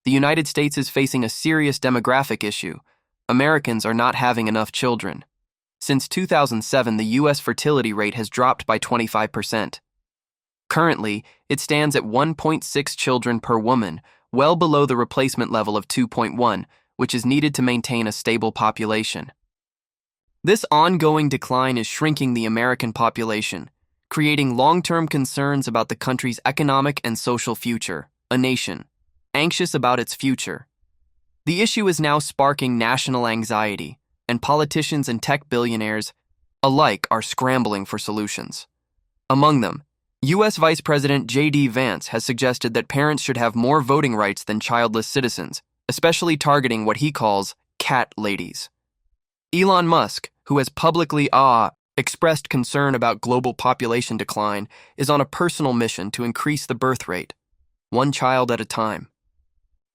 The United States is facing a serious demographic issue. Americans are not having enough children. Since 2007, the U.S. fertility rate has dropped by 25%. Currently, it stands at 1.6 children per woman, well below the replacement level of 2.1, which is needed to maintain a stable population. This ongoing decline is shrinking the American population, creating long-term concerns about the country's economic and social future, a nation anxious about its future. The issue is now sparking national anxiety, and politicians and tech billionaires alike are scrambling for solutions. Among them, U.S. Vice President J.D. Vance has suggested that parents should have more voting rights than childless citizens, especially targeting what he calls cat ladies. Elon Musk, who has publicly expressed concern about global population decline, is on a personal mission to increase the birth rate, one child at a time.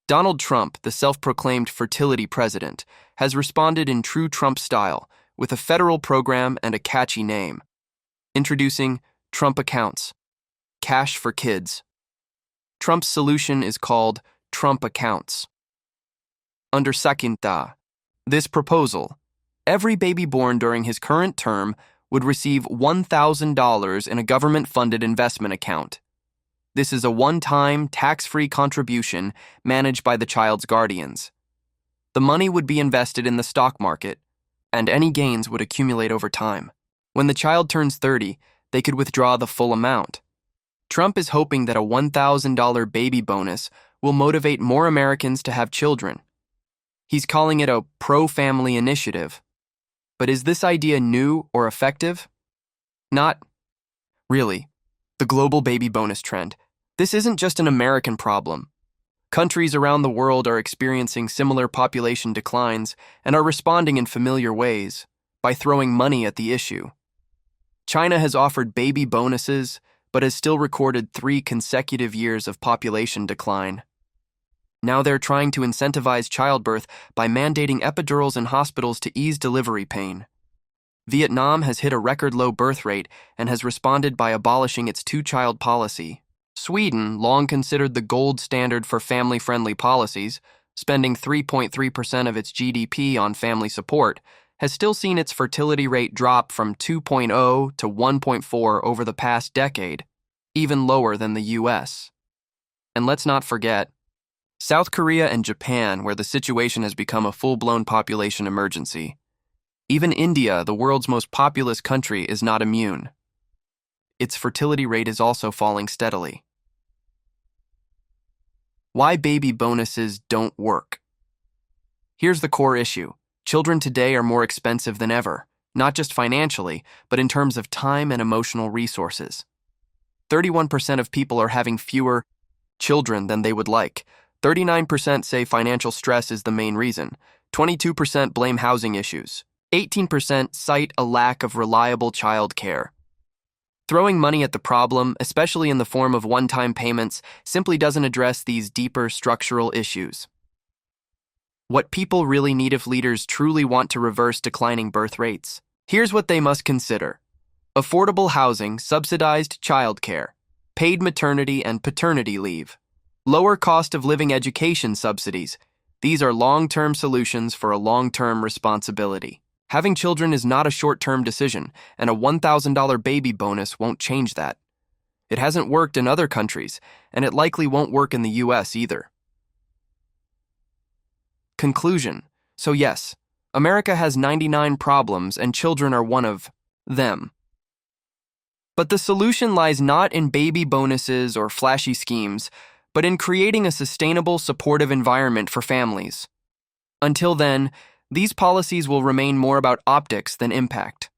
Donald Trump, the self-proclaimed fertility president, has responded in true Trump style with a federal program and a catchy name. Introducing Trump Accounts, Cash for Kids. Trump's solution is called Trump Accounts. Under Sakinta, this proposal, every baby born during his current term would receive $1,000 in a government-funded investment account. This is a one-time, tax-free contribution managed by the child's guardians. The money would be invested in the stock market, and any gains would accumulate over time. When the child turns 30, they could withdraw the full amount. Trump is hoping that a $1,000 baby bonus will motivate more Americans to have children. He's calling it a pro-family initiative. But is this idea new or effective? Not really. The global baby bonus trend. This isn't just an American problem. Countries around the world are experiencing similar population declines and are responding in familiar ways by throwing money at the issue. China has offered baby bonuses, but has still recorded 3 consecutive years of population decline. Now they're trying to incentivize childbirth by mandating epidurals in hospitals to ease delivery pain. Vietnam has hit a record low birth rate and has responded by abolishing its 2-child policy. Sweden, long considered the gold standard for family-friendly policies, spending 3.3% of its GDP on family support, has still seen its fertility rate drop from 2.0 to 1.4 over the past decade, even lower than the US. And let's not forget, South Korea and Japan, where the situation has become a full-blown population emergency. Even India, the world's most populous country, is not immune. Its fertility rate is also falling steadily. Why baby bonuses don't work. Here's the core issue. Children today are more expensive than ever, not just financially, but in terms of time and emotional resources. 31% of people are having fewer children than they would like. 39% say financial stress is the main reason. 22% blame housing issues. 18% cite a lack of reliable childcare. Throwing money at the problem, especially in the form of one-time payments, simply doesn't address these deeper structural issues. What people really need if leaders truly want to reverse declining birth rates. Here's what they must consider. Affordable housing, subsidized childcare, paid maternity and paternity leave, lower cost of living education subsidies. These are long-term solutions for a long-term responsibility. Having children is not a short-term decision, and a $1,000 baby bonus won't change that. It hasn't worked in other countries, and it likely won't work in the US either. Conclusion. So yes, America has 99 problems, and children are one of them. But the solution lies not in baby bonuses or flashy schemes, but in creating a sustainable, supportive environment for families. Until then, these policies will remain more about optics than impact.